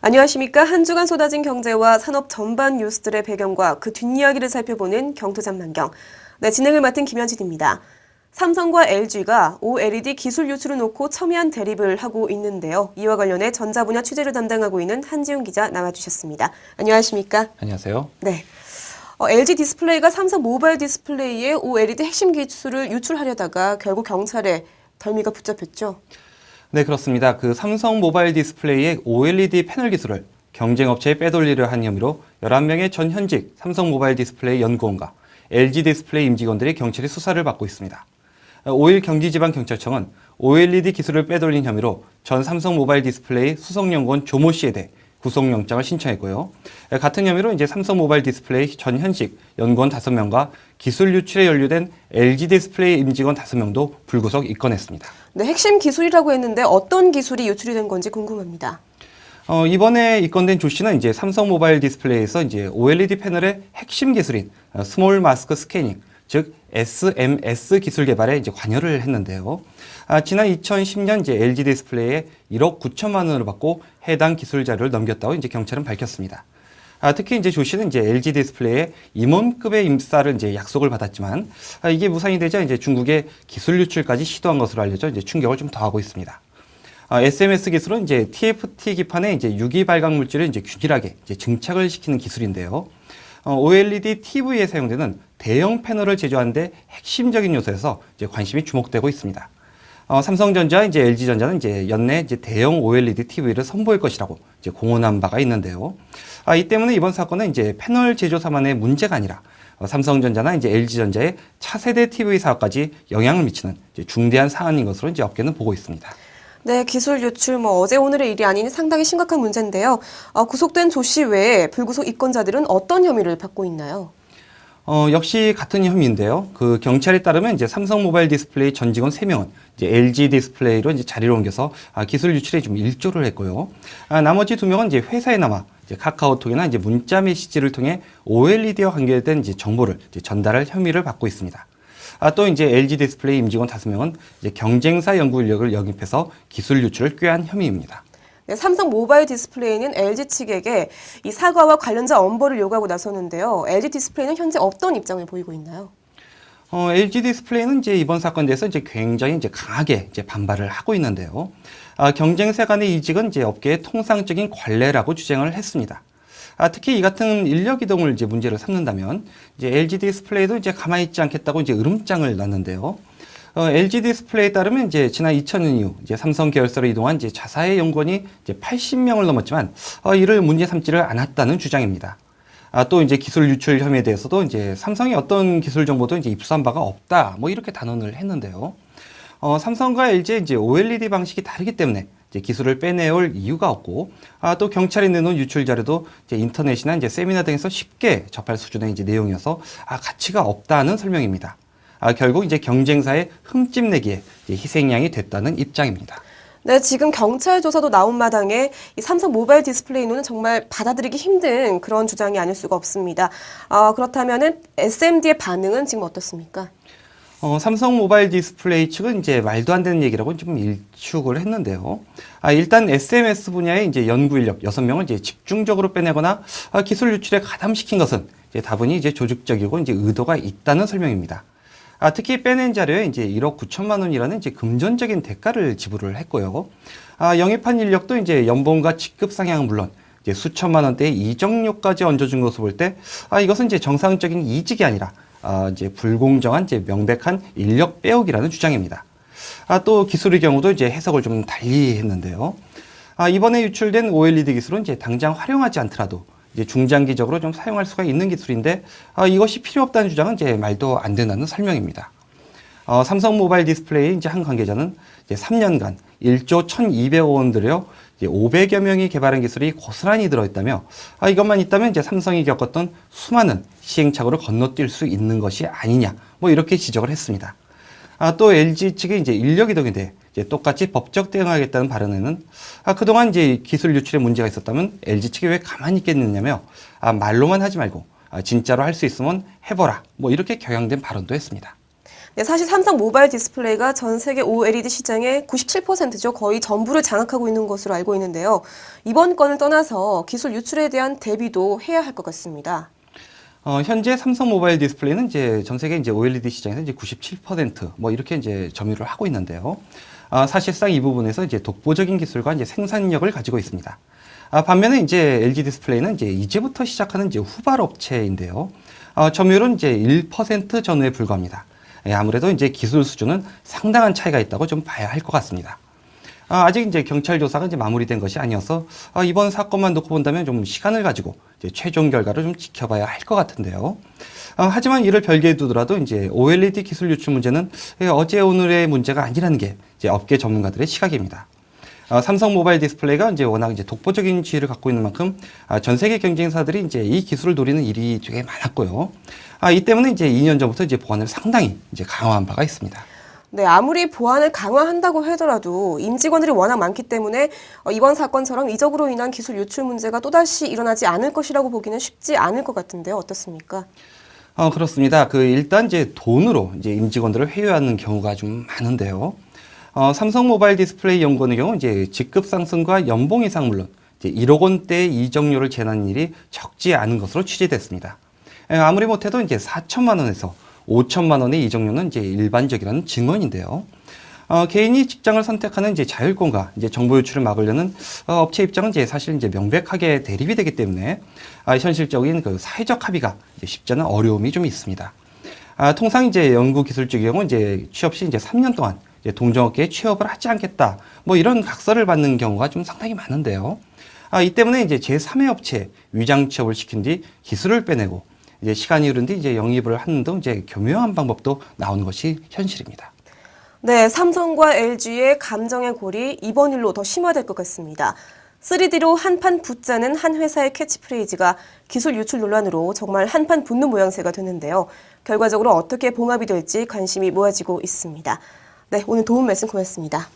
안녕하십니까. 한 주간 쏟아진 경제와 산업 전반 뉴스들의 배경과 그 뒷이야기를 살펴보는 경토장만경. 네, 진행을 맡은 김현진입니다. 삼성과 LG가 OLED 기술 유출을 놓고 첨예한 대립을 하고 있는데요. 이와 관련해 전자 분야 취재를 담당하고 있는 한지훈 기자 나와주셨습니다. 안녕하십니까? 안녕하세요. 네. LG 디스플레이가 삼성 모바일 디스플레이의 OLED 핵심 기술을 유출하려다가 결국 경찰에 덜미가 붙잡혔죠. 네, 그렇습니다. 삼성 모바일 디스플레이의 OLED 패널 기술을 경쟁 업체에 빼돌리려 한 혐의로 11명의 전 현직 삼성 모바일 디스플레이 연구원과 LG 디스플레이 임직원들이 경찰의 수사를 받고 있습니다. 5일 경기지방경찰청은 OLED 기술을 빼돌린 혐의로 전 삼성 모바일 디스플레이 수석연구원 조모 씨에 대해 구속영장을 신청했고요. 같은 혐의로 삼성 모바일 디스플레이 전 현직 연구원 5명과 기술 유출에 연루된 LG 디스플레이 임직원 5명도 불구속 입건했습니다. 네, 핵심 기술이라고 했는데 어떤 기술이 유출이 된 건지 궁금합니다. 이번에 입건된 조 씨는 삼성 모바일 디스플레이에서 OLED 패널의 핵심 기술인 스몰 마스크 스캐닝, 즉 SMS 기술 개발에 관여를 했는데요. 지난 2010년 LG 디스플레이에 1억 9천만 원을 받고 해당 기술 자료를 넘겼다고 경찰은 밝혔습니다. 특히 조 씨는 LG 디스플레이에 임원급의 임사를 약속을 받았지만 이게 무산이 되자 중국의 기술 유출까지 시도한 것으로 알려져 충격을 좀 더하고 있습니다. SMS 기술은 TFT 기판에 유기 발광 물질을 균일하게 증착을 시키는 기술인데요. OLED TV에 사용되는 대형 패널을 제조하는 데 핵심적인 요소에서 관심이 주목되고 있습니다. 삼성전자, LG전자는 연내 대형 OLED TV를 선보일 것이라고 공언한 바가 있는데요. 이 때문에 이번 사건은 패널 제조사만의 문제가 아니라 삼성전자나 LG전자의 차세대 TV 사업까지 영향을 미치는 중대한 사안인 것으로 업계는 보고 있습니다. 네, 기술 유출 어제 오늘의 일이 아닌 상당히 심각한 문제인데요. 구속된 조 씨 외에 불구속 입건자들은 어떤 혐의를 받고 있나요? 역시 같은 혐의인데요. 경찰에 따르면 삼성 모바일 디스플레이 전 직원 3명은 LG 디스플레이로 자리를 옮겨서 기술 유출에 좀 일조를 했고요. 나머지 2명은 회사에 남아 카카오톡이나 문자 메시지를 통해 OLED와 관계된 정보를 전달할 혐의를 받고 있습니다. 또 LG 디스플레이 임직원 5명은 경쟁사 연구 인력을 영입해서 기술 유출을 꾀한 혐의입니다. 네, 삼성 모바일 디스플레이는 LG 측에게 이 사과와 관련자 엄벌을 요구하고 나섰는데요. LG 디스플레이는 현재 어떤 입장을 보이고 있나요? LG 디스플레이는 이번 사건에 대해서 굉장히 강하게 반발을 하고 있는데요. 경쟁사 간의 이직은 업계의 통상적인 관례라고 주장을 했습니다. 특히 이 같은 인력 이동을 문제로 삼는다면 LG 디스플레이도 가만히 있지 않겠다고 으름장을 놨는데요. LG 디스플레이에 따르면 지난 2000년 이후 삼성 계열사로 이동한 자사의 연구원이 80명을 넘었지만 이를 문제 삼지를 않았다는 주장입니다. 또 기술 유출 혐의에 대해서도 삼성이 어떤 기술 정보도 입수한 바가 없다 이렇게 단언을 했는데요. 삼성과 LG의 OLED 방식이 다르기 때문에 기술을 빼내올 이유가 없고 또 경찰이 내놓은 유출 자료도 인터넷이나 세미나 등에서 쉽게 접할 수준의 내용이어서 가치가 없다는 설명입니다. 결국 경쟁사의 흠집 내기에 희생양이 됐다는 입장입니다. 네, 지금 경찰 조사도 나온 마당에 이 삼성 모바일 디스플레이는 정말 받아들이기 힘든 그런 주장이 아닐 수가 없습니다. 그렇다면은 SMD의 반응은 지금 어떻습니까? 삼성 모바일 디스플레이 측은 말도 안 되는 얘기라고 좀 일축을 했는데요. 일단 SMS 분야의 연구 인력 6명을 집중적으로 빼내거나 기술 유출에 가담시킨 것은 다분히 조직적이고 의도가 있다는 설명입니다. 특히 빼낸 자료에 1억 9천만 원이라는 금전적인 대가를 지불을 했고요. 영입한 인력도 연봉과 직급 상향은 물론 수천만 원대의 이적료까지 얹어준 것을 볼 때 이것은 정상적인 이직이 아니라 불공정한 명백한 인력 빼오기라는 주장입니다. 또 기술의 경우도 해석을 좀 달리 했는데요. 이번에 유출된 OLED 기술은 당장 활용하지 않더라도 중장기적으로 좀 사용할 수가 있는 기술인데 이것이 필요 없다는 주장은 말도 안 된다는 설명입니다. 삼성 모바일 디스플레이 한 관계자는 3년간 1조 1,200억 원 들여 500여 명이 개발한 기술이 고스란히 들어있다며 이것만 있다면 삼성이 겪었던 수많은 시행착오를 건너뛸 수 있는 것이 아니냐 이렇게 지적을 했습니다. 또 LG 측의 인력 이동에 대해 똑같이 법적 대응하겠다는 발언에는 그동안 기술 유출에 문제가 있었다면 LG 측이 왜 가만히 있겠느냐며 말로만 하지 말고 진짜로 할 수 있으면 해보라 이렇게 격양된 발언도 했습니다. 네, 사실 삼성 모바일 디스플레이가 전 세계 OLED 시장의 97%죠. 거의 전부를 장악하고 있는 것으로 알고 있는데요. 이번 건을 떠나서 기술 유출에 대한 대비도 해야 할 것 같습니다. 현재 삼성 모바일 디스플레이는 이제 전 세계 이제 OLED 시장에서 이제 97%뭐 이렇게 이제 점유를 하고 있는데요. 사실상 이 부분에서 이제 독보적인 기술과 이제 생산력을 가지고 있습니다. 반면에 이제 LG 디스플레이는 이제부터 시작하는 이제 후발 업체인데요. 점유율은 이제 1% 전후에 불과합니다. 아무래도 이제 기술 수준은 상당한 차이가 있다고 좀 봐야 할 것 같습니다. 아직 이제 경찰 조사가 이제 마무리된 것이 아니어서 이번 사건만 놓고 본다면 좀 시간을 가지고 이제 최종 결과를 좀 지켜봐야 할 것 같은데요. 하지만 이를 별개에 두더라도 이제 OLED 기술 유출 문제는 어제 오늘의 문제가 아니라는 게 이제 업계 전문가들의 시각입니다. 삼성 모바일 디스플레이가 이제 워낙 이제 독보적인 지위를 갖고 있는 만큼 전 세계 경쟁사들이 이제 이 기술을 노리는 일이 되게 많았고요. 이 때문에 이제 2년 전부터 이제 보안을 상당히 이제 강화한 바가 있습니다. 네, 아무리 보안을 강화한다고 하더라도 임직원들이 워낙 많기 때문에 이번 사건처럼 이적으로 인한 기술 유출 문제가 또다시 일어나지 않을 것이라고 보기는 쉽지 않을 것 같은데요. 어떻습니까? 그렇습니다. 일단 이제 돈으로 이제 임직원들을 회유하는 경우가 좀 많은데요. 삼성 모바일 디스플레이 연구원의 경우 이제 직급 상승과 연봉 이상 물론 이제 1억 원대의 이적료를 제한하는 일이 적지 않은 것으로 취재됐습니다. 아무리 못해도 이제 4천만 원에서 5천만 원의 이적료는 이제 일반적이라는 증언인데요. 개인이 직장을 선택하는 이제 자율권과 이제 정보 유출을 막으려는 업체 입장은 이제 사실 이제 명백하게 대립이 되기 때문에 현실적인 그 사회적 합의가 이제 쉽지 않은 어려움이 좀 있습니다. 통상 이제 연구 기술직의 경우 이제 취업 시 이제 3년 동안 이제 동종업계에 취업을 하지 않겠다 뭐 이런 각서를 받는 경우가 좀 상당히 많은데요. 이 때문에 이제 제3의 업체에 위장 취업을 시킨 뒤 기술을 빼내고 이제 시간이 흐른 뒤 이제 영입을 하는 등 이제 교묘한 방법도 나오는 것이 현실입니다. 네, 삼성과 LG의 감정의 골이 이번 일로 더 심화될 것 같습니다. 3D로 한판 붙자는 한 회사의 캐치프레이즈가 기술 유출 논란으로 정말 한판 붙는 모양새가 되는데요. 결과적으로 어떻게 봉합이 될지 관심이 모아지고 있습니다. 네, 오늘 도움 말씀 고맙습니다.